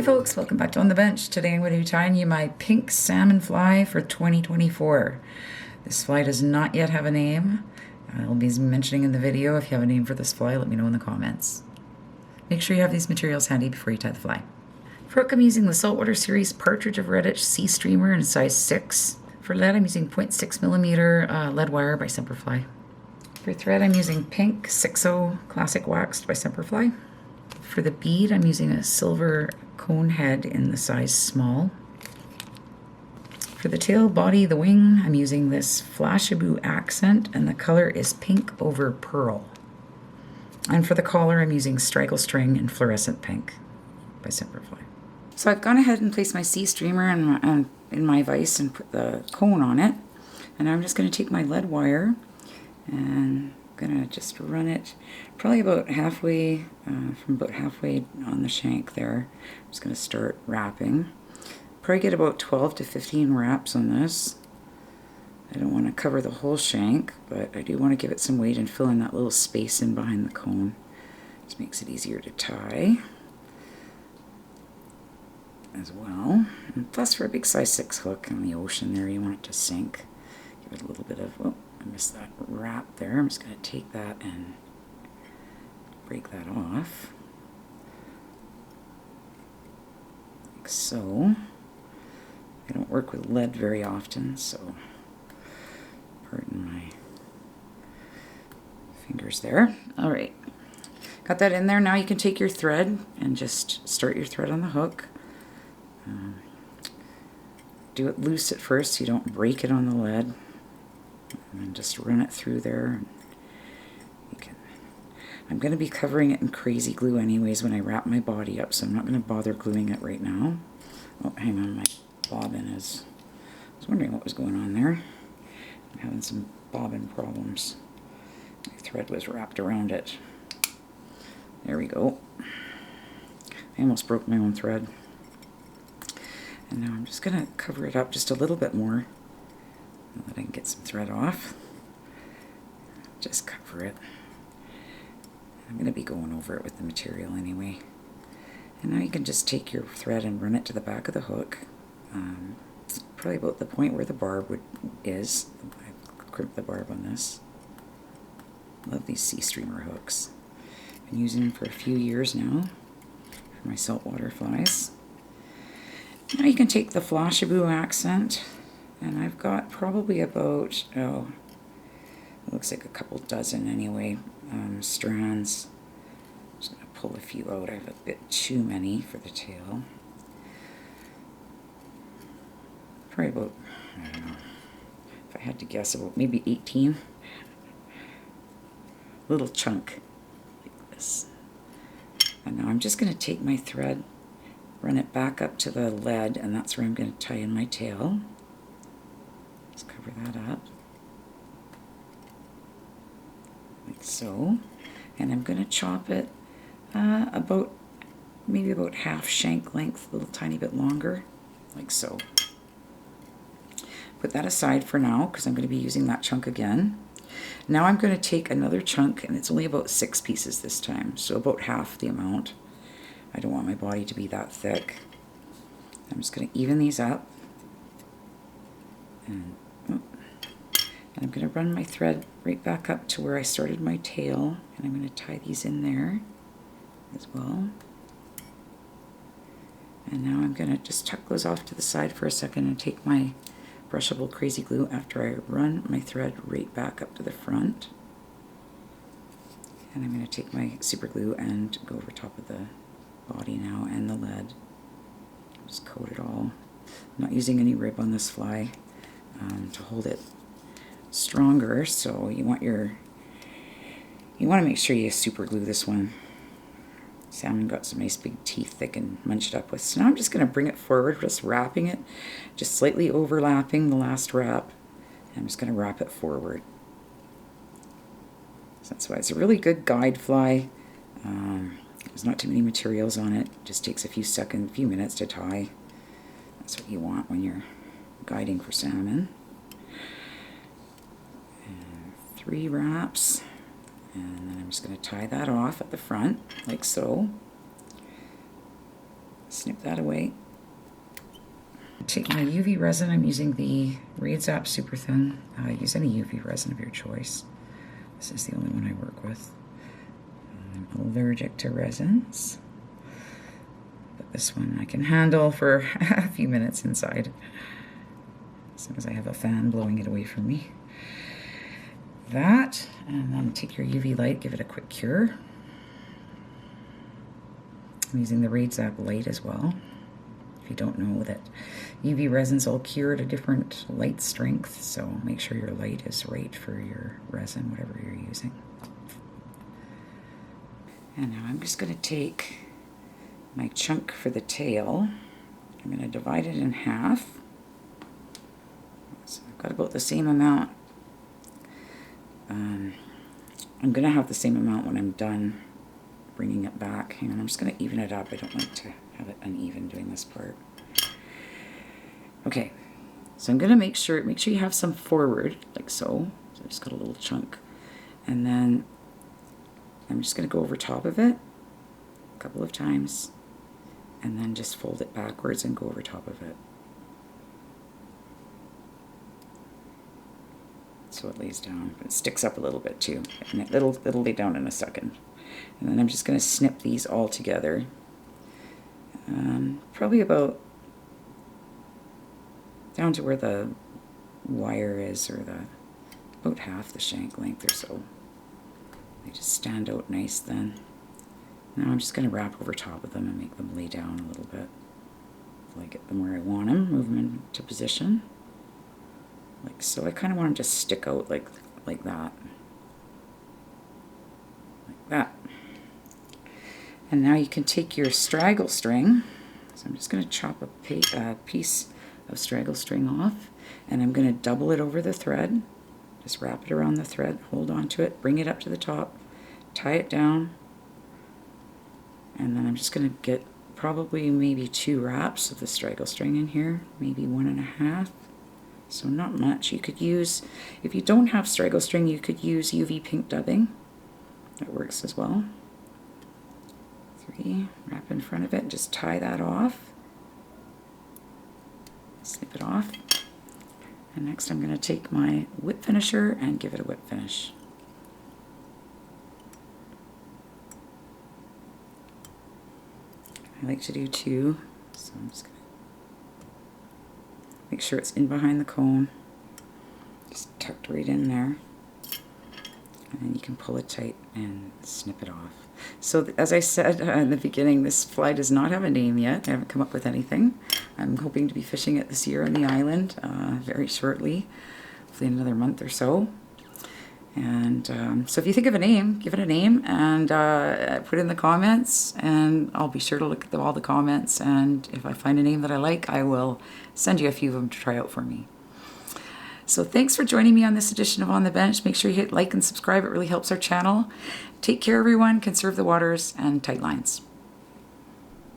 Hey folks, welcome back to On the Bench. Today I'm going to be tying you my Pink Salmon Fly for 2024. This fly does not yet have a name. I'll be mentioning in the video. If you have a name for this fly, let me know in the comments. Make sure you have these materials handy before you tie the fly. For hook, I'm using the Saltwater Series Partridge of Redditch Sea Streamer in size 6. For lead, I'm using 0.6mm lead wire by Semperfli. For thread, I'm using pink 6.0 Classic Waxed by Semperfli. For the bead, I'm using a silver cone head in the size small. For the tail, body, the wing, I'm using this Flashaboo accent, and the color is pink over pearl. And for the collar, I'm using Straggle String in fluorescent pink by Semperfli. So I've gone ahead and placed my sea streamer in my vise and put the cone on it. And now I'm just going to take my lead wire and gonna just run it probably about halfway, from about halfway on the shank there. I'm just gonna start wrapping. Probably get about 12 to 15 wraps on this. I don't want to cover the whole shank, but I do want to give it some weight and fill in that little space in behind the cone. Just makes it easier to tie as well. And plus, for a big size 6 hook in the ocean there, you want it to sink. Give it a little bit of, oh, I missed that wrap there. I'm just going to take that and break that off, like so. I don't work with lead very often, so pardon my fingers there. All right, got that in there. Now you can take your thread and just start your thread on the hook. Do it loose at first so you don't break it on the lead. And just run it through there. I'm going to be covering it in crazy glue anyways when I wrap my body up, so I'm not going to bother gluing it right now. Oh, hang on, my bobbin is... I was wondering what was going on there. I'm having some bobbin problems. My thread was wrapped around it. There we go. I almost broke my own thread. And now I'm just going to cover it up just a little bit more, so that I can get some thread off. Just cover it. I'm going to be going over it with the material anyway. And now you can just take your thread and run it to the back of the hook. Probably about the point where the barb is. I've crimped the barb on this. Love these sea streamer hooks. Been using them for a few years now for my saltwater flies. Now you can take the Flashaboo accent. And I've got probably about, oh, it looks like a couple dozen anyway, strands. I'm just going to pull a few out. I have a bit too many for the tail. Probably about, I don't know, if I had to guess, about maybe 18. Little chunk like this. And now I'm just going to take my thread, run it back up to the lead, and that's where I'm going to tie in my tail. Just cover that up, like so. And I'm going to chop it maybe about half shank length, a little tiny bit longer, like so. Put that aside for now, because I'm going to be using that chunk again. Now I'm going to take another chunk, and it's only about 6 pieces this time, so about half the amount. I don't want my body to be that thick. I'm just going to even these up. And I'm going to run my thread right back up to where I started my tail, and I'm going to tie these in there as well. And now I'm going to just tuck those off to the side for a second and take my brushable crazy glue after I run my thread right back up to the front. And I'm going to take my super glue and go over top of the body now and the lead. Just coat it all. I'm not using any rib on this fly to hold it stronger, so you want to make sure you super glue this one. Salmon got some nice big teeth they can munch it up with. So now I'm just going to bring it forward, just wrapping it, just slightly overlapping the last wrap. And I'm just going to wrap it forward. So that's why it's a really good guide fly. There's not too many materials on it. It just takes a few minutes to tie. That's what you want when you're guiding for salmon. And 3 wraps. And then I'm just going to tie that off at the front, like so. Snip that away. Take my UV resin. I'm using the Reed Zap Super Thin. Use any UV resin of your choice. This is the only one I work with. I'm allergic to resins, but this one I can handle for a few minutes inside, as long as I have a fan blowing it away from me. That, and then take your UV light, give it a quick cure. I'm using the Reed Zap light as well. If you don't know that UV resins all cure at a different light strength, so make sure your light is right for your resin, whatever you're using. And now I'm just going to take my chunk for the tail. I'm going to divide it in half. So I've got about the same amount. I'm going to have the same amount when I'm done bringing it back. Hang on, I'm just going to even it up. I don't like to have it uneven doing this part. Okay, so I'm going to make sure you have some forward, like so. So I just got a little chunk. And then I'm just going to go over top of it a couple of times, and then just fold it backwards and go over top of it. So it lays down. It sticks up a little bit too, and it'll lay down in a second. And then I'm just going to snip these all together. Probably about down to where the wire is, or about half the shank length or so. They just stand out nice then. Now I'm just going to wrap over top of them and make them lay down a little bit. Till I get them where I want them, move them into position. Like so. I kind of want them to stick out like that. Like that. And now you can take your straggle string. So I'm just going to chop a piece of straggle string off, and I'm going to double it over the thread. Just wrap it around the thread, hold on to it, bring it up to the top, tie it down, and then I'm just going to get probably maybe 2 wraps of the straggle string in here, maybe 1.5. So not much. You could use, if you don't have straggle string, you could use UV pink dubbing. That works as well. 3, wrap in front of it, just tie that off. Snip it off. And next I'm going to take my whip finisher and give it a whip finish. I like to do 2, so I'm just going to make sure it's in behind the cone, just tucked right in there, and then you can pull it tight and snip it off. So as I said in the beginning, this fly does not have a name yet. I haven't come up with anything. I'm hoping to be fishing it this year on the island very shortly, hopefully in another month or so. And so if you think of a name, give it a name and put it in the comments, and I'll be sure to look at all the comments, and if I find a name that I like, I will send you a few of them to try out for me. So thanks for joining me on this edition of On the Bench. Make sure you hit like and subscribe. It really helps our channel. Take care, everyone. Conserve the waters and tight lines.